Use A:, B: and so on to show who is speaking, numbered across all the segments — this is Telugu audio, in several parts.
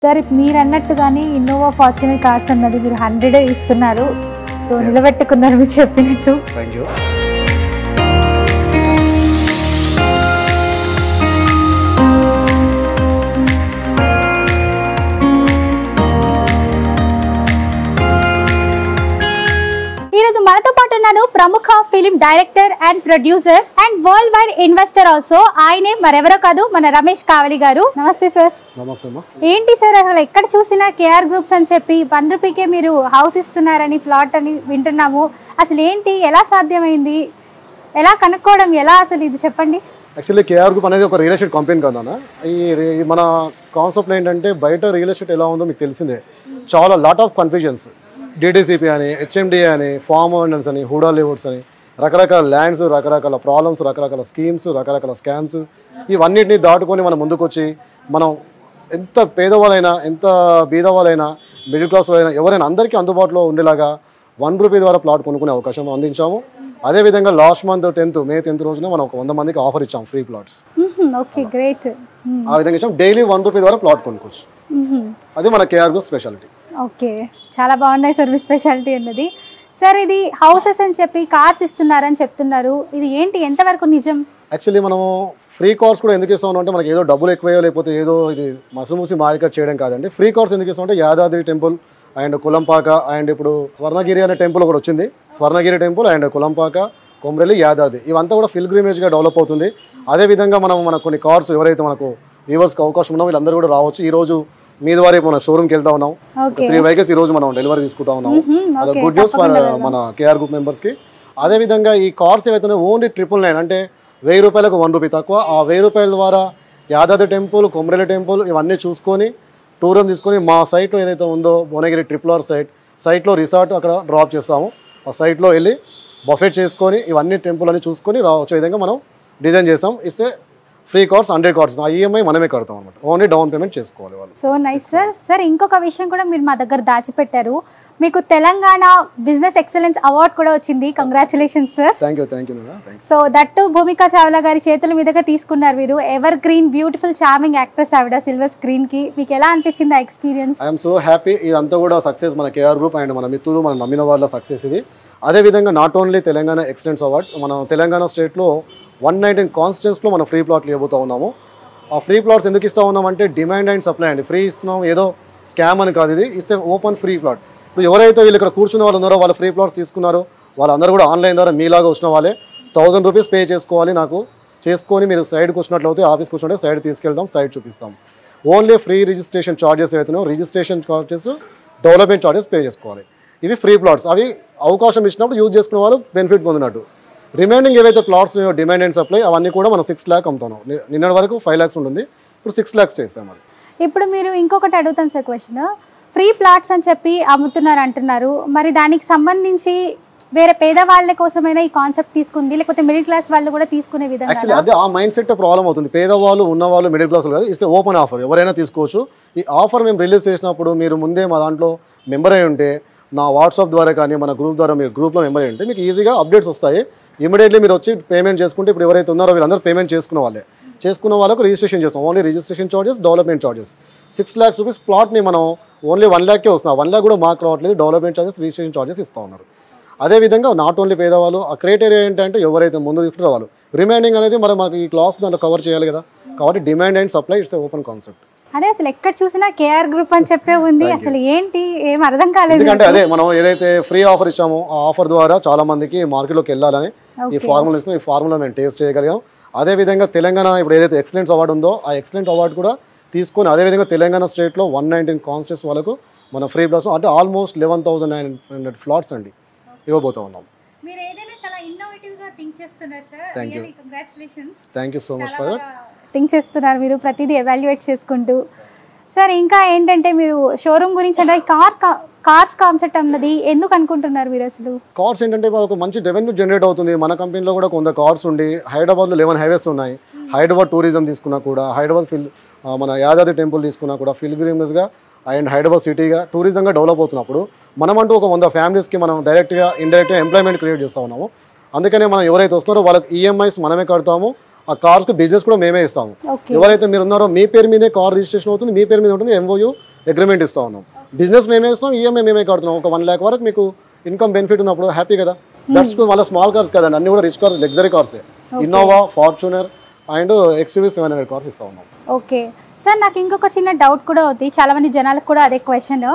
A: సార్ మీరు అన్నట్టుగానే ఇన్నోవా ఫార్చునర్ కార్స్ అన్నది మీరు 100 ఇస్తున్నారు. సో నిలబెట్టుకున్నారు మీరు చెప్పినట్టు.
B: Thank you.
A: ఈరోజు మనతో పాటు ఉన్నాను ప్రముఖ film director and producer and world wide investor also. ఆయనే మరెవరో కాదు, మన రమేష్ కావలి గారు. నమస్తే సార్.
B: నమస్తే.
A: ఏంటి సార్ అసలు ఎక్కడ చూసినా కేఆర్ గ్రూప్స్ అని చెప్పి 1 రూపీకే మీరు హౌస్ ఇస్తున్నారని, ప్లాట్ అని వింటున్నాము. అసలు ఏంటి, ఎలా సాధ్యమైంది, ఎలా కనుక్కోవడం ఎలా, అసలు ఇది చెప్పండి.
B: యాక్చువల్లీ కేఆర్ గ్రూప్ అనేది ఒక రియల్ ఎస్టేట్ కంపెనీ కదా. ఈ మన కాన్సెప్ట్ ఏంటంటే బయట రియల్ ఎస్టేట్ ఎలా ఉందో మీకు తెలిసిందే. చాలా లాట్ ఆఫ్ కన్ఫ్యూజన్స్. డిటిసిపి అని, హెచ్ఎండిఏ అని, ఫార్మ్ ఓనర్స్ అని, హుడా లేఅవుట్స్ అని, రకరకాల ల్యాండ్స్, రకరకాల ప్రాబ్లమ్స్, రకరకాల స్కీమ్స్, రకరకాల స్కామ్స్, ఇవన్నిటిని దాటుకొని మనం ముందుకొచ్చి మనం ఎంత పేదవాళ్ళైనా, ఎంత బీదవాళ్ళైనా, మిడిల్ క్లాస్ వాళ్ళైనా, ఎవరైనా అందరికీ అందుబాటులో ఉండేలాగా 1 రూపీ ద్వారా ప్లాట్ కొనుక్కునే అవకాశం అందించాము. అదేవిధంగా లాస్ట్ మంత్ మే 10th రోజున మనం ఒక 100 మందికి ఆఫర్ ఇచ్చాము, ఫ్రీ ప్లాట్స్.
A: Okay, great.
B: ఆ విధంగా ఇచ్చాం. డైలీ 1 రూపీ ద్వారా ప్లాట్ కొనుక్కోవచ్చు. అది మన కేఆర్ గ్రూప్ స్పెషాలిటీ.
A: ఓకే, చాలా బాగున్నాయి సర్వీస్ స్పెషాలిటీ అన్నది. సార్ ఇది హౌసెస్ అని చెప్పి కార్స్ ఇస్తున్నారని చెప్తున్నారు, ఇది ఏంటి, ఎంతవరకు నిజం?
B: యాక్చువల్లీ మనము ఫ్రీ కార్స్ కూడా ఎందుకు ఇస్తాం అంటే మనకి ఏదో డబ్బులు ఎక్కువయో లేకపోతే ఏదో ఇది మసుమూసి మార్కెట్ చేయడం కాదండి. ఫ్రీ కార్స్ ఎందుకు ఇస్తాం అంటే యాదాద్రి టెంపుల్ అండ్ కులంపాక అండ్ ఇప్పుడు స్వర్ణగిరి అనే టెంపుల్ కూడా వచ్చింది. స్వర్ణగిరి టెంపుల్ అండ్ కులంపాక, కొమ్రెల్లి, యాదాద్రి ఇవంతా కూడా పిల్గ్రిమేజ్గా డెవలప్ అవుతుంది. అదేవిధంగా మన కొన్ని కార్స్ ఎవరైతే మనకు వ్యూవర్స్కి అవకాశం ఉన్నాం వీళ్ళందరూ కూడా రావచ్చు. ఈరోజు మీ ద్వారా మన షోరూమ్కి వెళ్తా ఉన్నాం. 3 వెహికల్స్ ఈ రోజు మనం డెలివరీ తీసుకుంటా ఉన్నాము. అది గుడ్ న్యూస్ మన కేఆర్ గ్రూప్ మెంబర్స్కి. అదేవిధంగా ఈ కార్స్ ఏవైతే ఓన్లీ 999 అంటే 1000 రూపాయలకు 1 రూపీ తక్కువ. ఆ 1000 రూపాయల ద్వారా యాదాద్రి టెంపుల్, కొమ్రెల్లి టెంపుల్ ఇవన్నీ చూసుకొని టూరం తీసుకొని మా సైట్లో ఏదైతే ఉందో భువనగిరి RRR సైట్లో రిసార్ట్ అక్కడ డ్రాప్ చేస్తాము. ఆ సైట్లో వెళ్ళి బఫెట్ చేసుకొని ఇవన్నీ టెంపుల్ అని చూసుకొని రావచ్చు విధంగా మనం డిజైన్ చేస్తాం. ఇస్తే ఫ్రీ కార్డ్స్ 100 కార్డ్స్ ఆ ఈఎంఐ మనమే కడతాం అనమాట. ఓన్లీ డౌన్ పేమెంట్ చేసుకోవాలి వాళ్ళు.
A: So nice sir. సార్ ఇంకొక విషయం కూడా మీరు మా దగ్గర దాచిపెట్టారు, మీకు తెలంగాణ బిజినెస్ ఎక్సలెన్స్ అవార్డ్ కూడా వచ్చింది. Congratulations sir.
B: Thank you.
A: So that Bhumika Chawla గారి చేతుల మీదుగా తీసుకున్నారు మీరు. Ever green beautiful charming actress ఆవిడ సిల్వర్ స్క్రీన్ కి. మీకు ఎలా అనిపించింది ఆ ఎక్స్పీరియన్స్?
B: I'm so happy. ఇదంతా కూడా సక్సెస్ మన కేఆర్ గ్రూప్ అండ్ మన మిత్రులు, మన నమ్మిన వాళ్ళ సక్సెస్ ఇది. అదేవిధంగా not only Telangana excellence award, మనం తెలంగాణ స్టేట్లో 119 కాన్స్టిట్యూన్స్లో మనం ఫ్రీ ప్లాట్లు ఇవ్వబోతూ ఉన్నాము. ఆ ఫ్రీ ప్లాట్స్ ఎందుకు ఇస్తూ ఉన్నామంటే డిమాండ్ అండ్ సప్లై అండి. ఫ్రీ ఇస్తున్నాం, ఏదో స్కామ్ అని కాదు, ఇది ఇస్తే ఓపెన్ ఫ్రీ ప్లాట్. ఇప్పుడు ఎవరైతే వీళ్ళు ఇక్కడ కూర్చున్న వాళ్ళు ఉన్నారో వాళ్ళు ఫ్రీ ప్లాట్స్ తీసుకున్నారో వాళ్ళందరూ కూడా ఆన్లైన్ ద్వారా మీలాగా వచ్చిన వాళ్ళే 1000 రూపీస్ పే చేసుకోవాలి. నాకు చేసుకొని మీరు సైడ్కి వచ్చినట్లయితే ఆఫీస్కి వచ్చినట్టు సైడ్ తీసుకెళ్తాం, సైడ్ చూపిస్తాం. ఓన్లీ ఫ్రీ రిజిస్ట్రేషన్ ఛార్జెస్ ఏవైతున్నాయో registration charges, development charges pay చేసుకోవాలి. ఇవి ఫ్రీ ప్లాట్స్. అవి అవకాశం ఇచ్చినప్పుడు యూజ్ చేసుకునే వాళ్ళు బెనిఫిట్ పొందినట్టు. రిమైనింగ్ ఏవైతే ప్లాట్స్ డిమాండ్ అండ్ సప్లై అవన్నీ కూడా మనం 6 lakhs అమ్ముతున్నాం. నిన్నటి వరకు 5 lakhs ఉంటుంది, ఇప్పుడు 6 lakhs చేస్తాం. అది
A: ఇప్పుడు మీరు ఇంకొకటి అడుగుతాను సార్ క్వశ్చన్. ఫ్రీ ప్లాట్స్ అని చెప్పి అమ్ముతున్నారు అంటున్నారు, మరి దానికి సంబంధించి వేరే పేదవాళ్ళ కోసమైనా ఈ కాన్సెప్ట్ తీసుకుంది, లేకపోతే మిడిల్ క్లాస్ వాళ్ళు కూడా తీసుకునే విధంగా?
B: యాక్చువల్లీ అదే ఆ మైండ్ సెట్ ప్రాబ్లం అవుతుంది. పేదవాళ్ళు, ఉన్నవాళ్ళు, మిడిల్ క్లాస్ కాదు, ఇట్స్ ఓపెన్ ఆఫర్, ఎవరైనా తీసుకోవచ్చు. ఈ ఆఫర్ మేము రిలీజ్ చేసినప్పుడు మీరు ముందే మా దాంట్లో మెంబర్ అయి ఉంటే, నా వాట్సాప్ ద్వారా కానీ మన గ్రూప్ ద్వారా మీరు గ్రూప్లో మెంబర్ అయి ఉంటే మీకు ఈజీగా అప్డేట్స్ వస్తాయి. ఇమీడియట్లీ మీరు వచ్చి పేమెంట్ చేసుకుంటే, ఇప్పుడు ఎవరైతే ఉన్నారో వీళ్ళందరూ పేమెంట్ చేసుకున్న వాళ్ళకు రిజిస్ట్రేషన్ చేస్తాం. Only registration charges, development charges. 6 lakhs rupees ప్లాట్ని మనం ఓన్లీ 1 lakhకే వస్తున్నాం. 1 lakh కూడా మాకు రావట్లేదు. డెవలప్మెంట్ ఛార్జెస్, రిజిస్ట్రేషన్ ఛార్జెస్ ఇస్తూ ఉన్నారు. అదేవిధంగా నాట్ ఓన్లీ పేదవాళ్ళు, ఆ క్రైటీరియా ఏంటంటే ఎవరైతే ముందు తీసుకుంటారో వాళ్ళు, రిమైనింగ్ అనేది మరి మనకి ఈ క్లాస్ దాంట్లో కవర్ చేయాలి కదా. కాబట్టి demand and supply it's open concept.
A: అదే అసలు ఎక్కడ చూసినా కేఆర్ గ్రూప్ అని చెప్పే ఉంది, అసలు ఏంటి ఏం అర్థం కాలేదు.
B: ఎందుకంటే అదే మనం ఏదైతే ఫ్రీ ఆఫర్ ఇచ్చామో ఆ ఆఫర్ ద్వారా చాలా మందికి మార్కెట్లోకి వెళ్ళాలని ఈ ఫార్ములా తీసుకుని ఈ ఫార్ములా మేము టేస్ట్ చేయగలిగాం. అదేవిధంగా తెలంగాణ ఇప్పుడు ఏదైతే ఎక్సలెన్స్ అవార్డు ఉందో ఆ ఎక్సలెంట్ అవార్డు కూడా తీసుకొని అదేవిధంగా తెలంగాణ స్టేట్లో 119 కాన్స్టిట్యూన్స్ వాళ్ళకు మన ఫ్రీ ప్లాట్స్ అంటే ఆల్మోస్ట్ 11,900 ఫ్లాట్స్ అండి ఇవ్వబోతా ఉన్నాం.
A: మీరు ఏదైనా చాలా ఇన్నోవేటివ్గా థింక్ చేస్తున్నారు sir.
B: Really
A: congratulations.
B: Thank you so much for that.
A: Think చేస్తున్నారు మీరు, ప్రతిదీ ఎవాల్యుయేట్ చేసుకుంటూ. సార్ ఇంకా ఏంటంటే మీరు షోరూమ్ గురించి అంటే కార్స్ కాన్సెప్ట్ అన్నది ఎందుకు అనుకుంటున్నారు మీరు? అసలు
B: కార్స్ ఏంటంటే ఒక మంచి రెవెన్యూ జనరేట్ అవుతుంది. మన కంపెనీలో కూడా కొంత కార్స్ ఉండి హైదరాబాద్లో 11 హైవేస్ ఉన్నాయి. హైదరాబాద్ టూరిజం తీసుకున్నా కూడా, హైదరాబాద్ మన యాదాద్రి టెంపుల్ తీసుకున్నా కూడా పిల్గ్రిమేజ్గా అండ్ హైదరాబాద్ సిటీగా టూరిజంగా డెవలప్ అవుతున్నప్పుడు మనమంటూ ఒక 100 ఫ్యామిలీస్కి మనం డైరెక్ట్గా ఇండైరెక్ట్గా ఎంప్లాయ్మెంట్ క్రియేట్ చేస్తూ ఉన్నాము. అందుకనే మనం ఎవరైతే వస్తున్నారో వాళ్ళకి ఈఎంఐస్ మనమే కడతాము. ఆ కార్స్కి బిజినెస్ కూడా మేమే ఇస్తాము. ఎవరైతే మీరు ఉన్నారో మీ పేరు మీదే కార్ రిజిస్ట్రేషన్ అవుతుంది, మీ పేరు మీద ఉంటుంది, ఎంఓయూ అగ్రిమెంట్ ఇస్తా ఉన్నాం. బిజినెస్ మేమే ఇస్తాం, ఈఎంఐ మేమే కడుతున్నాం. ఒక 1 lakh వరకు మీకు ఇన్కమ్ బెనిఫిట్ ఉన్నప్పుడు హ్యాపీ కదా. దట్స్ మళ్ళీ స్మాల్ కార్స్ కదండి, అన్ని కూడా రిచ్ కార్స్, లగ్జరీ కార్సే. Innova, Fortuner and XUV 700 cars ఇస్తా ఉన్నాం.
A: ఓకే సార్, నాకు ఇంకొక చిన్న డౌట్ కూడా ఉంది, చాలా మంది జనాలకు కూడా అదే క్వశ్చన్.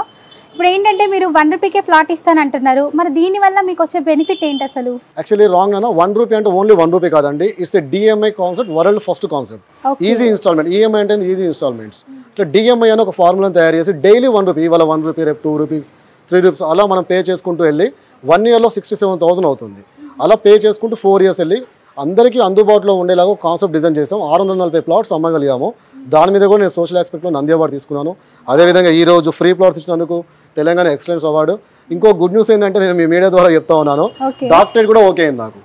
A: ఇప్పుడు ఏంటంటే మీరు 1 రూపీకే ప్లాట్ ఇస్తాను అంటున్నారు, మరి దీనివల్ల మీకు వచ్చే బెనిఫిట్ ఏంటి అసలు?
B: యాక్చువల్లీ రాంగ్ అన్న. 1 రూపీ అంటే ఓన్లీ 1 రూపీ కాదండి, it's a DMI concept, world first concept. Easy instalment. EMI అంటే ఈజీ ఇన్స్టాల్మెంట్స్. ఇట్లా డిఎంఐ అని ఒక ఫార్ములాను తయారు చేసి డైలీ 1 రూపీ, ఇవాళ 1 రూపీ, రేపు 2 రూపీస్, 3 రూపీస్ అలా మనం పే చేసుకుంటూ వెళ్ళి 1 yearలో 67,000 అవుతుంది. అలా పే చేసుకుంటూ 4 years వెళ్ళి అందరికీ అందుబాటులో ఉండేలాగా కాన్సెప్ట్ డిజైన్ చేసాం. 640 ప్లాట్స్ అమ్మగలిగాము. దాని మీద కూడా నేను సోషల్ ఆస్పెక్ట్లో నంది అవార్డు తీసుకున్నాను. అదేవిధంగా ఈ రోజు ఫ్రీ ప్లాట్స్ ఇచ్చినందుకు తెలంగాణ ఎక్సలెన్స్ అవార్డు. ఇంకో గుడ్ న్యూస్ ఏంటంటే నేను మీ మీడియా ద్వారా చెప్తా ఉన్నాను, డాక్టరేట్ కూడా ఓకే అయింది నాకు.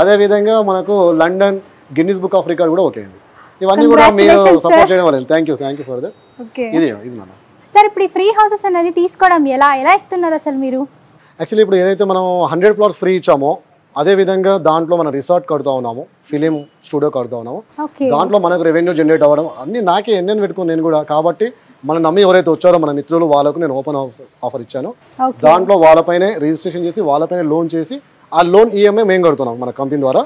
B: అదేవిధంగా మనకు London Guinness book of record కూడా ఓకే అయింది. ఇవన్నీ కూడా మీరు సపోర్ట్ చేయడం వల్ల థ్యాంక్ యూ ఫర్ దట్. ఇది మన
A: సార్ ఇప్పుడు ఈ ఫ్రీ హౌసెస్ అనేది తీసుకోవడం ఎలా ఇస్తున్నారు అసలు మీరు?
B: యాక్చువల్లీ ఇప్పుడు ఏదైతే మనం 100 ప్లాట్స్ ఫ్రీ ఇచ్చామో అదేవిధంగా దాంట్లో మనం రిసార్ట్ కడుతూ ఉన్నాము, ఫిలిం స్టూడియో కడుతూ ఉన్నాము. దాంట్లో మనకు రెవెన్యూ జనరేట్ అవ్వడం అన్ని నాకే ఎన్నెన్ని పెట్టుకుని నేను కూడా. కాబట్టి మనం నమ్మి ఎవరైతే వచ్చారో మన మిత్రులు వాళ్ళకు నేను ఓపెన్ ఆఫర్ ఇచ్చాను. దాంట్లో వాళ్ళపైనే రిజిస్ట్రేషన్ చేసి వాళ్ళపైన లోన్ చేసి ఆ లోన్ ఈఎంఐ మేము కడుతున్నాం మన కంపెనీ ద్వారా.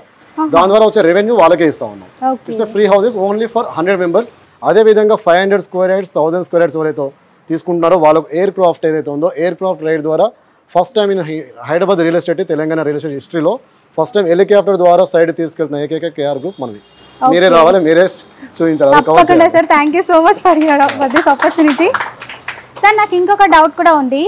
B: దాని ద్వారా వచ్చే రెవెన్యూ వాళ్ళకే ఇస్తా ఉన్నాం. It's free houses only for 100 members. అదేవిధంగా 500 square yards, 1000 square yards ఎవరైతే తీసుకుంటున్నారో వాళ్ళకు ఎయిర్ క్రాఫ్ట్ ఏదైతే ఉందో ఎయిర్ క్రాఫ్ట్ రైడ్ ద్వారా first time in Hyderabad real estate, Telangana real estate హిస్టరీలో ఫస్ట్ టైం హెలికాప్టర్ ద్వారా సైడ్ తీసుకెళ్తున్న ఏకైక కేఆర్ గ్రూప్ మనది. మీరే రావాలి, మీరే చూపించాలి.
A: Sir thank you so much for this opportunity. Sir నాకు ఇంకొక డౌట్ కూడా ఉంది.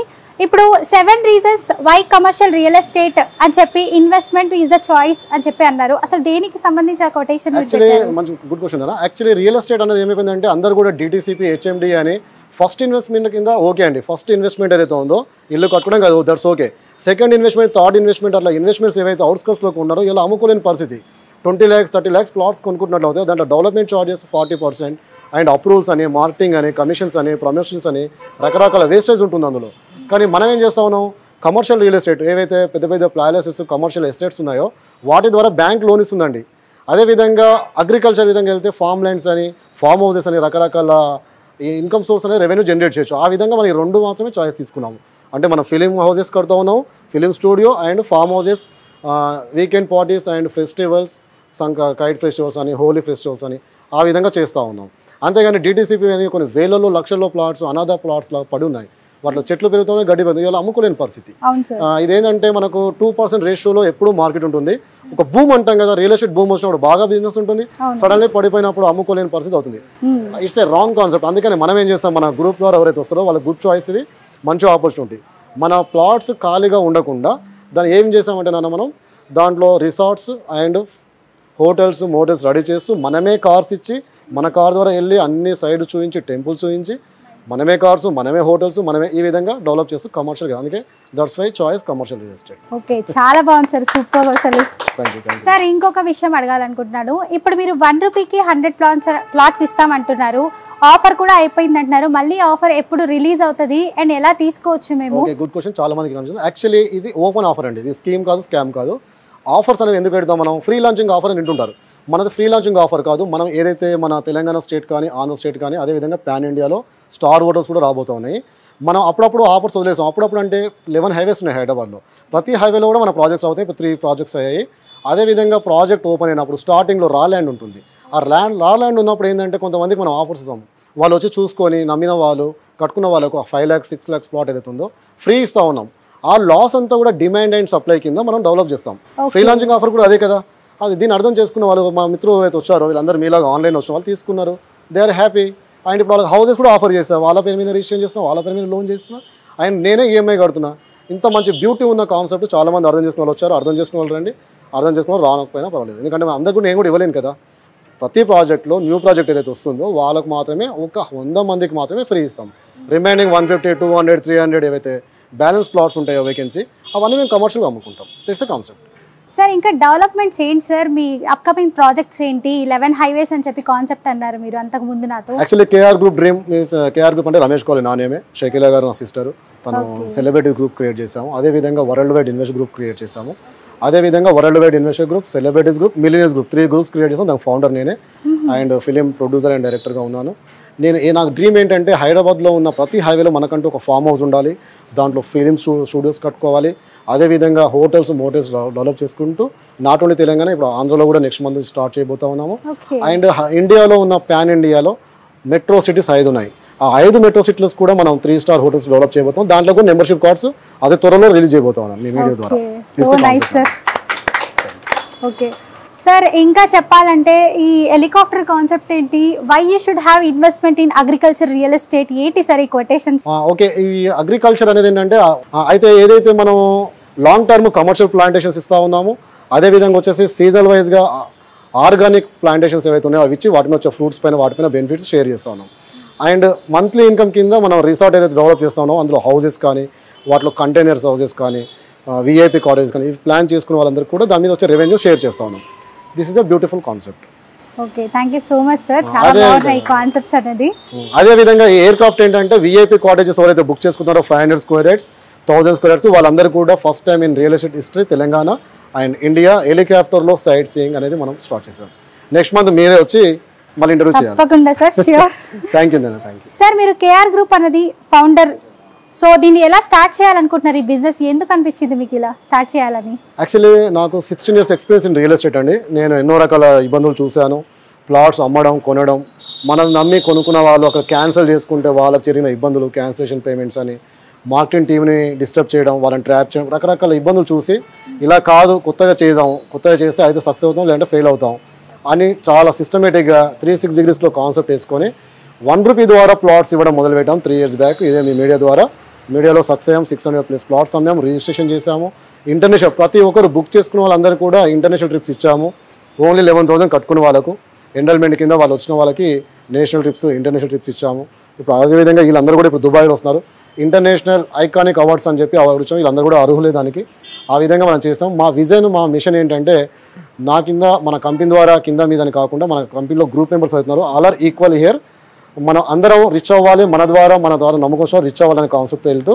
A: ఇప్పుడు 7 reasons why commercial real estate అని చెప్పి ఇన్వెస్ట్మెంట్ ఈజ్ ద చాయిస్ అని చెప్పి అన్నారు. అసలు దేనికి సంబంధించి ఆ కొటేషన్?
B: యాక్చువల్లీ మంచి గుడ్ క్వశ్చన్ అన్న. యాక్చువల్లీ రియల్ ఎస్టేట్ అనేది ఏమైపోయిందంటే అందరూ కూడా DTCP, HMD అని ఫస్ట్ ఇన్వెస్ట్మెంట్ కింద ఓకే అండి. ఫస్ట్ ఇన్వెస్ట్మెంట్ ఏదైతే ఉందో ఇల్లు కట్టుకోవడం కాదు, that's okay. Second investment, third investment, అట్లా ఇన్వెస్ట్మెంట్స్ ఏవైతే అవుట్స్కర్ట్స్లో ఉన్నారో ఇలా అమ్ముకోలేని పరిస్థితి. 20 lakhs, 30 lakhs ప్లాట్స్ కొనుక్కుంటున్నట్లు అవుతాయి. దాంట్లో డెవలప్మెంట్ చార్జెస్ 40% అండ్ అప్రూవల్స్ అని, మార్కెటింగ్ అని, కమిషన్స్ అని, ప్రమోషన్స్ అని రకరకాల వేస్టేజ్ ఉంటుంది అందులో. కానీ మనం ఏం చేస్తా ఉన్నాం, కమర్షియల్ రియల్ ఎస్టేట్ ఏవైతే పెద్ద పెద్ద ప్లాలెసెస్ కమర్షియల్ ఎస్టేట్స్ ఉన్నాయో వాటి ద్వారా బ్యాంక్ లోన్ ఇస్తుందండి. అదేవిధంగా అగ్రికల్చర్ విధంగా వెళ్తే ఫామ్ ల్యాండ్స్ అని, ఫామ్ హౌసెస్ అని రకరకాల ఇన్కమ్ సోర్స్ అనేది రెవెన్యూ జనరేట్ చేయొచ్చు. ఆ విధంగా మనం 2 మాత్రమే చాయిస్ తీసుకున్నాము. అంటే మనం ఫిలిం హౌసెస్ కడుతూ ఉన్నాం, film studio and farm houses, weekend parties and festivals, kite festivals అని, హోలీ ఫెస్టివల్స్ అని ఆ విధంగా చేస్తూ ఉన్నాం. అంతేగాని DTCP అని కొన్ని వేలలో లక్షల్లో ప్లాట్స్ అనాథ ప్లాట్స్ లాగా పడి ఉన్నాయి. వాటిలో చెట్లు పెరుగుతున్నాయి, గడ్డి పెరుగుతుంది, ఇలా అమ్ముకోలేని పరిస్థితి. ఇదేంటంటే మనకు 2% రేషియోలో ఎప్పుడు మార్కెట్ ఉంటుంది. ఒక భూమి అంటాం కదా, రియల్ ఎస్టేట్ భూమి వచ్చినప్పుడు బాగా బిజినెస్ ఉంటుంది, సడన్లీ పడిపోయినప్పుడు అమ్ముకోలేని పరిస్థితి అవుతుంది. It's a wrong concept. అందుకని మనం ఏం చేస్తాం, మన గ్రూప్ ద్వారా ఎవరైతే వస్తారో వాళ్ళ గుడ్ చాయిస్, ఇది మంచి ఆపర్చునిటీ. మన ప్లాట్స్ ఖాళీగా ఉండకుండా దాన్ని ఏం చేసామంటే మనం దాంట్లో resorts and hotels, mortals ready చేస్తూ మనమే కార్స్ ఇచ్చి మన కార్ ద్వారా వెళ్ళి అన్ని సైడ్ చూపించి, టెంపుల్స్ చూపించి, మనమే కార్స్, మనమే హోటల్స్, మనమే ఈ విధంగా డెవలప్ చేస్తూ కమర్షియల్. అందుకే that's why choice commercial real estate.
A: Okay, చాలా బాగుంది సార్, సూపర్ అసలు. సార్ ఇంకొక విషయం అడగాలనుకుంటున్నాను. ఇప్పుడు మీరు 1 రూపీకి 100 ప్లాట్స్ ఇస్తామంటున్నారు, ఆఫర్ కూడా అయిపోయింది అంటున్నారు. మళ్ళీ ఆఫర్ ఎప్పుడు రిలీజ్ అవుతుంది అండ్ ఎలా తీసుకోవచ్చు మేము?
B: Okay, good question. చాలా మందికి కనిపిస్తుంది. యాక్చువల్లీ ఇది ఓపెన్ ఆఫర్ అండి, ఇది స్కీమ్ కాదు, స్కామ్ కాదు. ఆఫర్స్ అనేవి ఎందుకు పెడతాం మనం? ఫ్రీ లాంచింగ్ ఆఫర్ అని వింటుంటారు. మనది ఫ్రీ లాంచింగ్ ఆఫర్ కాదు. మనం ఏదైతే మన తెలంగాణ స్టేట్ కానీ, ఆంధ్ర స్టేట్ కానీ, అదేవిధంగా పాన్ ఇండియాలో స్టార్ హోటల్స్ కూడా రాబోతూ ఉన్నాయి. మనం అప్పుడప్పుడు ఆఫర్స్ వదిలేసాం. అప్పుడప్పుడు అంటే 11 హైవేస్ ఉన్నాయి హైదరాబాద్లో. ప్రతి హైవేలో కూడా మన ప్రాజెక్ట్స్ అవుతాయి. ఇప్పుడు 3 ప్రాజెక్ట్స్ అయ్యాయి. అదేవిధంగా ప్రాజెక్ట్ ఓపెన్ అయినప్పుడు స్టార్టింగ్లో రా ల్యాండ్ ఉంటుంది. ఆ రా ల్యాండ్ ఉన్నప్పుడు ఏంటంటే కొంతమందికి మనం ఆఫర్స్ ఇస్తాం. వాళ్ళు వచ్చి చూసుకొని నమ్మిన వాళ్ళు, కట్టుకున్న వాళ్ళకు 5 lakhs, 6 lakhs ప్లాట్ ఏదైతే ఉందో ఫ్రీ ఇస్తూ ఉన్నాం. ఆ లాస్ అంతా కూడా డిమాండ్ అండ్ సప్లై కింద మనం డెవలప్ చేస్తాం. ఫ్రీ లాంచింగ్ ఆఫర్ కూడా అదే కదా. అది దీన్ని అర్థం చేసుకున్న వాళ్ళు, మా మిత్రులు ఎవరైతే వచ్చారో వీళ్ళందరూ మీలాగా ఆన్లైన్ వచ్చిన వాళ్ళు తీసుకున్నారు, దే ఆర్ హ్యాపీ. అండ్ ఇప్పుడు వాళ్ళకి హౌసెస్ కూడా ఆఫర్ చేస్తాను, వాళ్ళ పేరు మీద రిజిస్ట్రేషన్ చేస్తున్నా, వాళ్ళ పేరు మీద లోన్ చేస్తున్నా, అండ్ నేనే ఈఎంఐ కడుతున్నా. ఇంత మంచి బ్యూటీ ఉన్న కాన్సెప్ట్ చాలామంది అర్థం చేసుకున్న వాళ్ళు వచ్చారు. అర్థం చేసుకున్న వాళ్ళు రండి, అర్థం చేసుకున్న వాళ్ళు రానకపోయినా పర్వాలేదు. ఎందుకంటే అందరికీ నేను కూడా ఇవ్వలేను కదా. ప్రతి ప్రాజెక్ట్లో న్యూ ప్రాజెక్ట్ ఏదైతే వస్తుందో వాళ్ళకు మాత్రమే, ఒక 100 మందికి మాత్రమే ఫ్రీ ఇస్తాం. రిమైనింగ్ 150, 200, 300 ఏవైతే బ్యాలెన్స్ ప్లాట్స్ ఉంటాయో వేకెన్సీ, అవన్నీ మేము కమర్షియల్గా అమ్ముకుంటాం. It's the concept.
A: సార్ ఇంకా డెవలప్మెంట్స్ ఏంటి సార్, మీ అప్కమింగ్ ప్రాజెక్ట్స్ ఏంటి? 11 హైవేస్ అని చెప్పి కాన్సెప్ట్ అన్నారు మీరు అంతకు ముందు నాతో.
B: Actually KR group dream means, KR group అంటే రమేష్ కాలేజ్ నానేమే, షకీలా గారు నా సిస్టర్, తను సెలబ్రిటీ గ్రూప్ క్రియేట్ చేసాము. అదేవిధంగా world wide invest group create చేసాము. అదేవిధంగా world wide investor group, celebrities group, millionaires group, 3 groups create చేసాం. దానికి ఫౌండర్ నేనే అండ్ ఫిలిం ప్రొడ్యూసర్ అండ్ డైరెక్టర్గా ఉన్నాను. నాకు డ్రీమ్ ఏంటంటే హైదరాబాద్లో ఉన్న ప్రతి హైవేలో మనకంటూ ఒక ఫామ్ హౌస్ ఉండాలి, దాంట్లో ఫిలిం స్టూడియోస్ కట్టుకోవాలి, అదేవిధంగా హోటల్స్ మోటల్స్ డెవలప్ చేసుకుంటూ నాట్ ఓన్లీ తెలంగాణ, ఇప్పుడు ఆంధ్రలో కూడా నెక్స్ట్ మంత్ స్టార్ట్ చేయబోతా ఉన్నాము. అండ్ ఇండియాలో ఉన్న పాన్ ఇండియాలో మెట్రో సిటీస్ 5 ఉన్నాయి. ఆ 5 మెట్రో సిటీస్ కూడా మనం 3 స్టార్ హోటల్స్ డెవలప్ చేయబోతాం. దాంట్లో కూడా మెంబర్షిప్ కార్డ్స్ అదే త్వరలో రిలీజ్ చేయబోతా ఉన్నాం మీ వీడియో ద్వారా.
A: ఓకే సార్, ఇంకా చెప్పాలంటే ఈ హెలికాప్టర్ కాన్సెప్ట్ ఏంటి, why you should have investment in agriculture real estate, ఏంటి సార్ ఈ కొటేషన్స్?
B: ఓకే, ఈ అగ్రికల్చర్ అనేది ఏంటంటే అయితే ఏదైతే మనం లాంగ్ టర్మ్ కమర్షియల్ ప్లాంటేషన్స్ ఇస్తా ఉన్నాము, అదేవిధంగా వచ్చేసి సీజనల్ వైజ్గా ఆర్గానిక్ ప్లాంటేషన్స్ ఏవైతే ఉన్నాయో అవి ఇచ్చి వాటి మీద వచ్చే ఫ్రూట్స్ పైన వాటిపైన బెనిఫిట్స్ షేర్ చేస్తా ఉన్నాం. అండ్ మంత్లీ ఇన్కమ్ కింద మనం రిసార్ట్ ఏదైతే డెవలప్ చేస్తా ఉన్నామో అందులో హౌసెస్ కానీ, వాటిలో కంటైనర్స్ హౌసెస్ కానీ, విఐపి కాటేజెస్ కానీ ఇవి ప్లాన్ చేసుకునే వాళ్ళందరికీ కూడా దాని మీద వచ్చే రెవెన్యూ షేర్ చేస్తా ఉన్నాం. This is the beautiful concept.
A: Okay, thank you so much sir, చాలా బాగున్నాయి కాన్సెప్ట్స్ అనేది.
B: అదే విధంగా ఈ ఎయిర్ క్రాఫ్ట్ ఏంటంటే విఐపి కాటేజెస్ ఎవరైతే బుక్ చేసుకుంటారో 500 స్క్వేర్ యార్డ్స్ 1000 స్క్వేర్ యార్డ్స్ వాళ్ళందరూ కూడా first time in real estate history Telangana and India హెలికాప్టర్లో సైట్ సీయింగ్ అనేది మనం స్టార్ట్ చేసాం. నెక్స్ట్ మంత్ మీరే వచ్చి మళ్ళీ ఇంటర్వ్యూ చేయాలి.
A: తప్పకుండా సార్, ష్యూర్.
B: థ్యాంక్ యూ నాన్న, థ్యాంక్ యూ
A: సార్. మీరు కేఆర్ గ్రూప్ అనేది ఫౌండర్, సో దీన్ని ఎలా స్టార్ట్ చేయాలనుకుంటున్నారు? ఈ బిజినెస్ ఎందుకు అనిపించింది మీకు ఇలా స్టార్ట్ చేయాలని?
B: యాక్చువల్లీ నాకు 16 years experience in real estate అండి. నేను ఎన్నో రకాల ఇబ్బందులు చూశాను. ప్లాట్స్ అమ్మడం, కొనడం, మనం నమ్మి కొనుక్కున్న వాళ్ళు అక్కడ క్యాన్సిల్ చేసుకుంటే వాళ్ళకి జరిగిన ఇబ్బందులు, క్యాన్సిలేషన్ పేమెంట్స్ అని, మార్కెటింగ్ టీమ్ని డిస్టర్బ్ చేయడం, వాళ్ళని ట్రాప్ చేయడం, రకరకాల ఇబ్బందులు చూసి ఇలా కాదు కొత్తగా చేస్తే అయితే సక్సెస్ అవుతాం లేదంటే ఫెయిల్ అవుతాం అని చాలా సిస్టమేటిక్గా 360 degreesలో కాన్సెప్ట్ వేసుకొని ₹1 ద్వారా ప్లాట్స్ ఇవ్వడం మొదలుపెట్టాం 3 years బ్యాక్. ఇదే మీ మీడియా ద్వారా, మీడియాలో సక్సెస్ అయ్యాం. 600+ ప్లాట్స్ అమ్మాము, రిజిస్ట్రేషన్ చేశాము. ఇంటర్నేషనల్ ప్రతి ఒక్కరు బుక్ చేసుకున్న వాళ్ళందరూ కూడా ఇంటర్నేషనల్ ట్రిప్స్ ఇచ్చాము. ఓన్లీ 11,000 కట్టుకున్న వాళ్ళకు ఎండల్మెంట్ కింద వాళ్ళు వచ్చిన వాళ్ళకి నేషనల్ ట్రిప్స్, ఇంటర్నేషనల్ ట్రిప్స్ ఇచ్చాము. ఇప్పుడు అదేవిధంగా వీళ్ళందరూ కూడా ఇప్పుడు దుబాయ్లో వస్తున్నారు. ఇంటర్నేషనల్ ఐకానిక్ అవార్డ్స్ అని చెప్పి అవార్డు ఇచ్చాము. వీళ్ళందరూ కూడా అర్హులే దానికి. ఆ విధంగా మనం చేస్తాం. మా విజన్, మా మిషన్ ఏంటంటే నా కింద మన కంపెనీ ద్వారా కింద మీదని కాకుండా మన కంపెనీలో గ్రూప్ మెంబర్స్ అవుతున్నారు. All are equal here. మనం అందరం రిచ్ అవ్వాలి, మన ద్వారా నమ్మకం రిచ్ అవ్వాలనే కాన్సెప్ట్ వెళ్తూ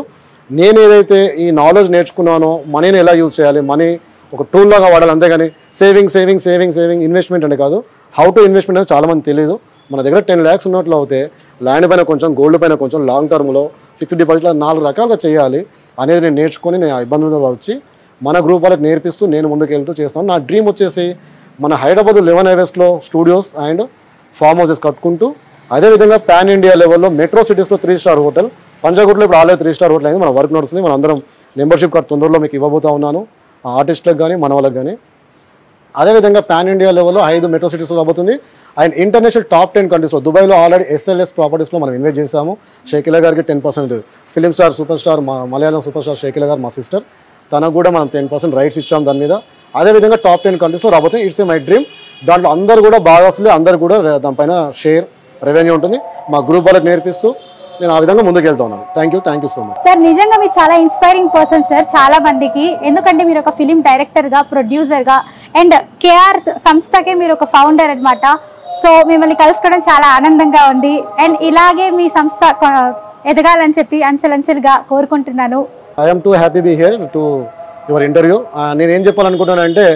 B: నేను ఏదైతే ఈ నాలెడ్జ్ నేర్చుకున్నానో మనీని ఎలా యూజ్ చేయాలి, మనీ ఒక టూల్ లాగా వాడాలి, అంతేగాని సేవింగ్ ఇన్వెస్ట్మెంట్ అని కాదు. హౌ టు ఇన్వెస్ట్మెంట్ అనేది చాలామంది తెలియదు. మన దగ్గర 10 lakhs ఉన్నట్లు అవుతే ల్యాండ్ పైన కొంచెం, గోల్డ్ పైన కొంచెం, లాంగ్ టర్మ్లో ఫిక్స్డ్ డిపాజిట్లో 4 రకాలుగా చేయాలి అనేది నేను నేర్చుకొని నేను ఆ ఇబ్బందులతో వచ్చి మన గ్రూప్ వాళ్ళకి నేర్పిస్తూ నేను ముందుకు వెళ్తూ చేస్తాను. నా డ్రీమ్ వచ్చేసి మన హైదరాబాద్ 11 highwaysలో స్టూడియోస్ అండ్ ఫామ్ హౌసెస్ కట్టుకుంటూ, అదేవిధంగా పాన్ ఇండియా లెవెల్లో మెట్రో సిటీస్లో 3 star హోటల్, పంజాగుట్లో ఇప్పుడు ఆల్రెడీ 3 star హోటల్ అయింది. మన వర్క్ నడుస్తుంది. మన అందరం మెంబర్షిప్ కార్డ్ తొందరలో మీకు ఇవ్వబోతా ఉన్నాను, ఆర్టిస్టులకు కానీ మన వాళ్ళకి కానీ. అదేవిధంగా పాన్ ఇండియా లెవెల్లో 5 మెట్రో సిటీస్లో రాబోతుంది. అండ్ ఇంటర్నేషనల్ టాప్ 10 కంట్రీస్లో దుబాయ్లో ఆల్రెడీ SLS ప్రాపర్టీస్లో మనం ఇన్వెస్ట్ చేసాము. షేకిలా గారికి 10% film star super star Malayalam super star Shakeela garu మా సిస్టర్, తనకు కూడా మనం 10% రైట్స్ ఇచ్చాము దాని మీద. అదేవిధంగా టాప్ 10 కంట్రీస్లో రాబోతుంది. It's a my dream. దాంట్లో అందరూ కూడా భాగస్తులే, అందరూ కూడా దానిపైన షేర్ రెవెన్యూ ఉంటుంది. మా గ్రూప్ వాళ్ళకి నేర్పిస్తూ నేను ఆ విధంగా ముందుకు వెళ్తా ఉన్నాను. Thank you so much
A: sir. నిజంగా మీరు చాలా ఇన్స్పైరింగ్ పర్సన్ సార్ చాలా మందికి. ఎందుకంటే మీరు ఒక ఫిలిం డైరెక్టర్గా, ప్రొడ్యూసర్గా అండ్ కేఆర్ సంస్థకే మీరు ఒక ఫౌండర్ అనమాట. సో మిమ్మల్ని కలుసుకోవడం చాలా ఆనందంగా ఉంది. అండ్ ఇలాగే మీ సంస్థ ఎదగాలని చెప్పి అంచెలంచెలుగా కోరుకుంటున్నాను.
B: I'm too happy be here to your interview. నేనేం చెప్పాలనుకుంటున్నానంటే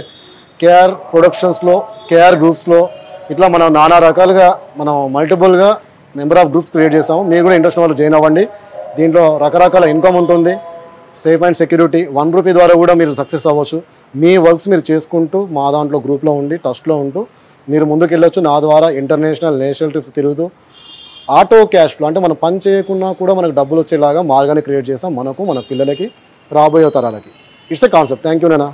B: కేఆర్ ప్రొడక్షన్స్లో, కేఆర్ గ్రూప్స్లో ఇట్లా మనం నానా రకాలుగా మనం మల్టిపుల్గా నెంబర్ ఆఫ్ గ్రూప్స్ క్రియేట్ చేస్తాము. మీరు కూడా ఇంట్రెస్ట్ వాళ్ళు జాయిన్ అవ్వండి. దీంట్లో రకరకాల ఇన్కమ్ ఉంటుంది, సేఫ్ అండ్ సెక్యూరిటీ. ₹1 ద్వారా కూడా మీరు సక్సెస్ అవ్వచ్చు. మీ వర్క్స్ మీరు చేసుకుంటూ మా దాంట్లో గ్రూప్లో ఉండి టచ్లో ఉంటూ మీరు ముందుకు వెళ్ళొచ్చు. నా ద్వారా ఇంటర్నేషనల్, నేషనల్ ట్రిప్స్ తిరుగుతూ ఆటో క్యాష్ ఫ్లో అంటే మనం పని చేయకున్నా కూడా మనకు డబ్బులు వచ్చేలాగా మార్గాన్ని క్రియేట్ చేస్తాం మనకు, మన పిల్లలకి, రాబోయే తరాలకి. It's a concept. Thank you నాన్న.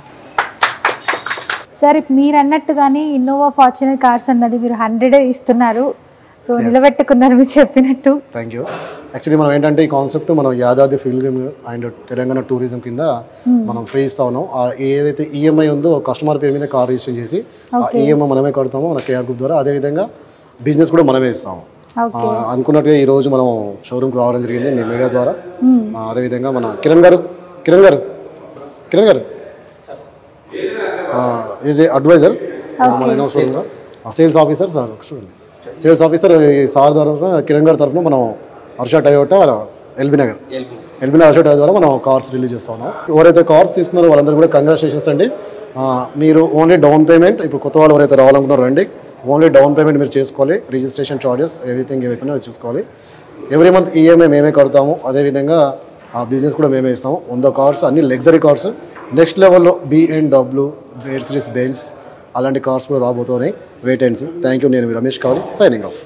A: సార్ మీరు అన్నట్టుగానే ఇన్నోవా ఫార్చునర్ కార్స్ అన్నది మీరు 100 ఇస్తున్నారు. సో నిలబెట్టుకున్నారు మీరు చెప్పినట్టు.
B: Thank you. యాక్చువల్లీ మనం ఏంటంటే ఈ కాన్సెప్ట్ మనం Yadadri film and Telangana tourism కింద మనం ఫ్రీ ఇస్తా ఉన్నాం. ఏదైతే ఈఎంఐ ఉందో కస్టమర్ పేరు మీద కార్ రిజిస్టర్ చేసి ఈఎంఐ మనమే కడతాము మన కేఆర్ గ్రూప్ ద్వారా. అదేవిధంగా బిజినెస్ కూడా మనమే ఇస్తాము. అనుకున్నట్టుగా ఈ రోజు మనం షోరూమ్కి రావడం జరిగింది మీ మీడియా ద్వారా. అదేవిధంగా మన కిరణ్ గారు ఈజ్ ఏ అడ్వైజర్, మన సేల్స్ ఆఫీసర్ సార్. చూడండి, సేల్స్ ఆఫీసర్ సార్ తరఫున, కిరణ్ గారి తరఫున మనం Harsha Toyota LB Nagar Harsha Toyota ద్వారా మనం కార్స్ రిలీజ్ చేస్తా ఉన్నాం. ఎవరైతే కార్స్ తీసుకున్నారో వాళ్ళందరూ కూడా కంగ్రాచులేషన్స్ అండి. మీరు ఓన్లీ డౌన్ పేమెంట్, ఇప్పుడు కొత్త వాళ్ళు ఎవరైతే రావాలనుకున్నారో రండి, ఓన్లీ డౌన్ పేమెంట్ మీరు చేసుకోవాలి, రిజిస్ట్రేషన్ చార్జెస్ ఎవ్రీథింగ్ ఏవైతే అది చూసుకోవాలి. ఎవ్రీ మంత్ ఈఎంఐ మేమే కడతాము, అదేవిధంగా ఆ బిజినెస్ కూడా మేమే ఇస్తాము. 100 కార్స్, అన్ని లగ్జరీ కార్స్. నెక్స్ట్ లెవెల్లో BMW, మెర్సిడీస్ బెంజ్ అలాంటి కార్స్ కూడా రాబోతున్నాయి. Wait and see. Thank you. నేను రమేష్ కావాలి, సైనింగ్ ఆఫ్.